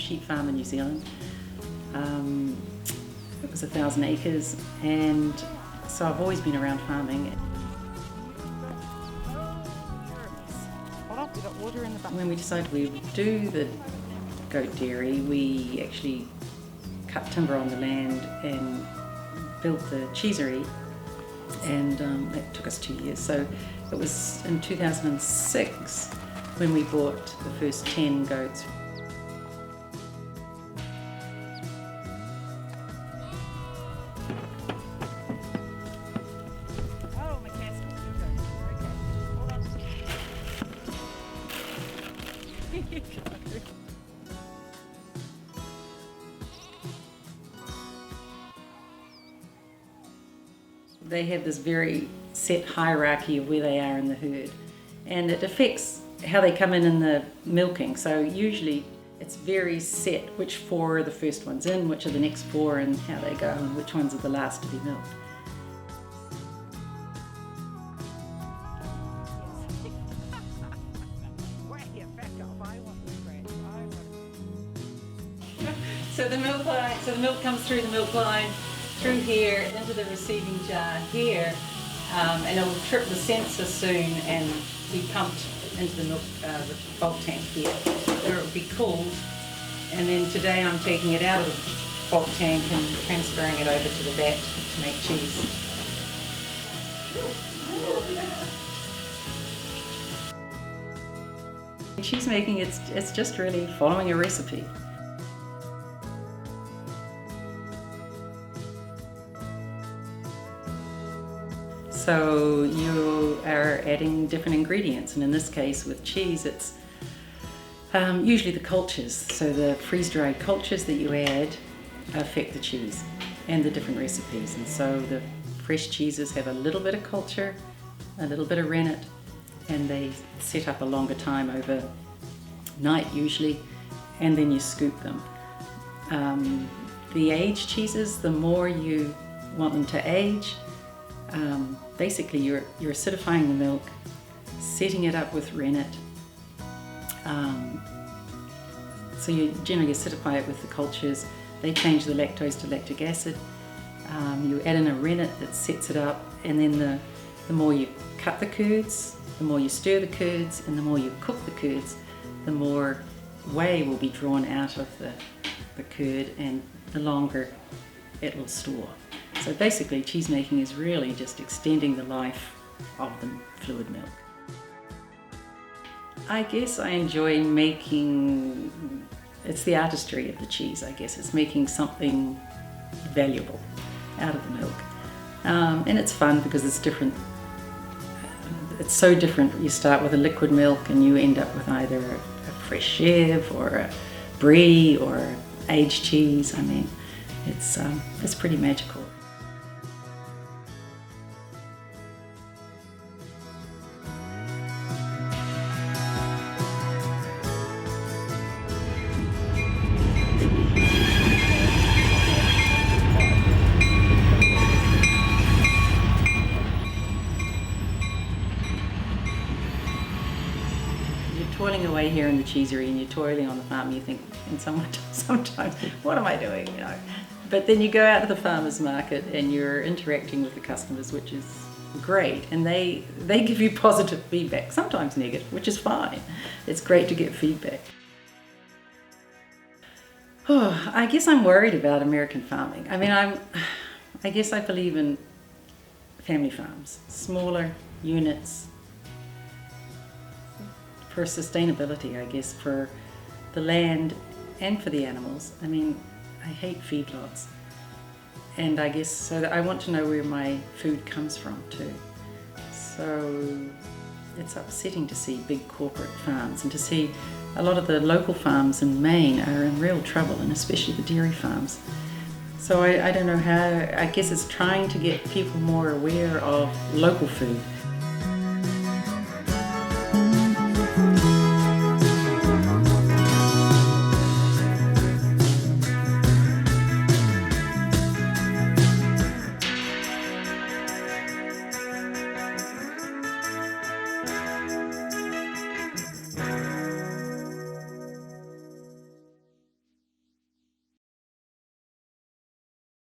sheep farm in New Zealand. It was 1,000 acres, and so I've always been around farming. When we decided we would do the goat dairy, we actually cut timber on the land and built the Cheesery, and that took us 2 years. So it was in 2006 when we bought the first 10 goats. They have this very set hierarchy of where they are in the herd, and it affects how they come in the milking. So usually it's very set which 4 are the first ones in, which are the next 4, and how they go, and which ones are the last to be milked. So the milk comes through the milk line, through here, into the receiving jar here, and it will trip the sensor soon and be pumped into the milk the bulk tank here, where it will be cooled. And then today I'm taking it out of the bulk tank and transferring it over to the vat to make cheese. Cheese making, it's just really following a recipe. So you are adding different ingredients, and in this case with cheese it's usually the cultures. So the freeze-dried cultures that you add affect the cheese and the different recipes. And so the fresh cheeses have a little bit of culture, a little bit of rennet, and they set up a longer time over night usually, and then you scoop them. The aged cheeses, the more you want them to age, basically you're acidifying the milk, setting it up with rennet. So you generally acidify it with the cultures. They change the lactose to lactic acid. You add in a rennet that sets it up, and then the more you cut the curds, the more you stir the curds, and the more you cook the curds, the more whey will be drawn out of the curd, and the longer it will store. So basically cheese making is really just extending the life of the fluid milk. I guess I enjoy making, it's the artistry of the cheese, I guess. It's making something valuable out of the milk. And it's fun because it's different. It's so different. You start with a liquid milk and you end up with either a fresh chev or a brie or aged cheese. I mean, it's pretty magical. Toiling away here in the Cheesery, and you're toiling on the farm, you think, and sometimes, what am I doing, you know? But then you go out to the farmer's market and you're interacting with the customers, which is great, and they give you positive feedback, sometimes negative, which is fine. It's great to get feedback. Oh, I guess I'm worried about American farming. I mean, I guess I believe in family farms, smaller units, for sustainability, I guess, for the land and for the animals. I mean, I hate feedlots, and I guess so that I want to know where my food comes from too. So it's upsetting to see big corporate farms, and to see a lot of the local farms in Maine are in real trouble, and especially the dairy farms. So I don't know how, I guess it's trying to get people more aware of local food.